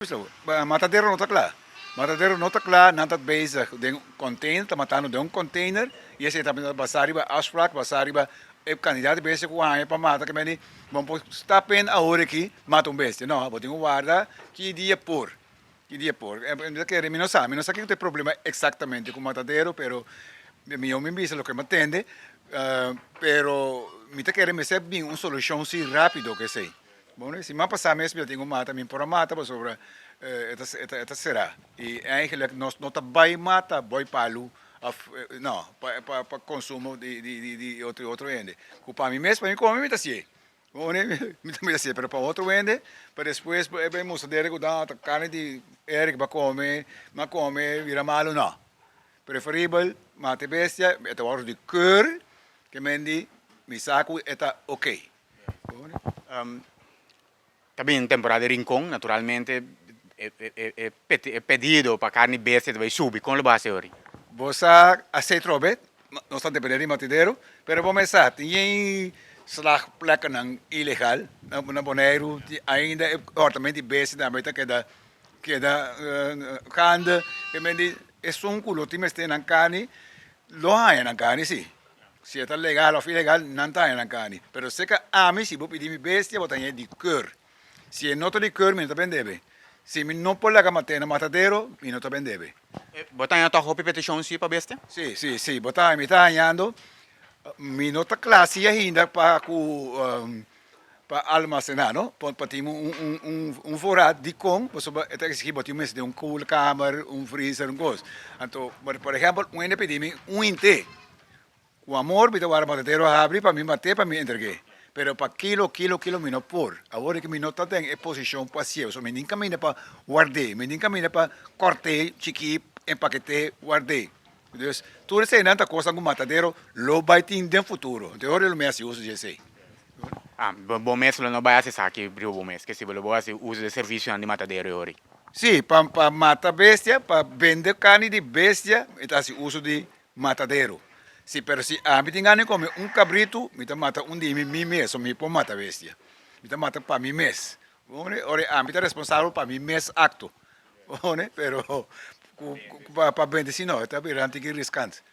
Zo, matadeiro não está lá. Matadeiro não está lá, não está bezig. De um container, está matando de um container. E esse está basari ba afspraak, basari ba kandidaat bezig com a para matar que meni, vamos está pen a hora aqui, mata um besta. Não, vou ter um guarda que dia por. Que dia por. É que não sabe que tem problema exatamente com o matadeiro, pero mi homem me diz o que me atende, pero me te quer me ser bem uma solução assim rápido que sei. Bom, se me passar mesmo, eu tenho mata, me por mata, mas sobre esta será. E eigenlijk nós não tá vai mata, vai palo, não, para consumo de outro ende. Para mim mesmo, para mim come, me tá assim. Bom, me tá assim, pero para outro ende, para depois, bem moça dele que dá carne de Eric para comer, mas come, vira malo, não. Preferível, mate bestia, esta hora de cur, que mendi, me saco, está ok. Também em temporada de rincão, naturalmente, é pedido para carne bestia vai subir. Como vai ser hoje? Você aceita Robert, não está dependendo de matideiro, pero vamos pensar, tem slagplekken ng illegal, na Bonaire, ainda é ortamento bestia da América que da kanda, que mendi, é só um culo, time este ng carne, lo hay ng carne, sim. Se é legal ou ilegal, não está ng carne. Pero se que a mim, se vou pedir bestia, vou ter de cor. Se não tem de cor, me não está bem. Se me não pode lá matar na matadeiro, me não está bem. Botar em tua roupa petição sim para bestia? Sim, botar me está ganhando, me não está classe ainda para almacenar, não? Para ter forado de com, até que se botar de cool câmara, freezer, coisa. Então, por exemplo, um pedir inte. O amor, me dá o matadeiro a abrir para me matar, para me entregar. Pero para quilo, me não por. Agora que me não está em posição passiva, so me nem caminha para guardar, me nem caminha para cortar, chiqui, empaquetar, guardar. Então, tudo isso é nada coisa com matadeiro, lo vai ter no futuro. Então, agora eu me uso de sei. Bom mês não vai acessar aqui, bom mês, que se você vai uso de serviço de matadeiro hoje. Sim, para matar bestia, para vender carne de bestia, então se uso de matadeiro. Sim, pero se a mim tem come cabrito, me mata de mim mesmo, me pode matar bestia. Me mata para mim mesmo. Ora, a mim é responsável para mim mesmo acto. Pero para vender, se não, está virando riscante.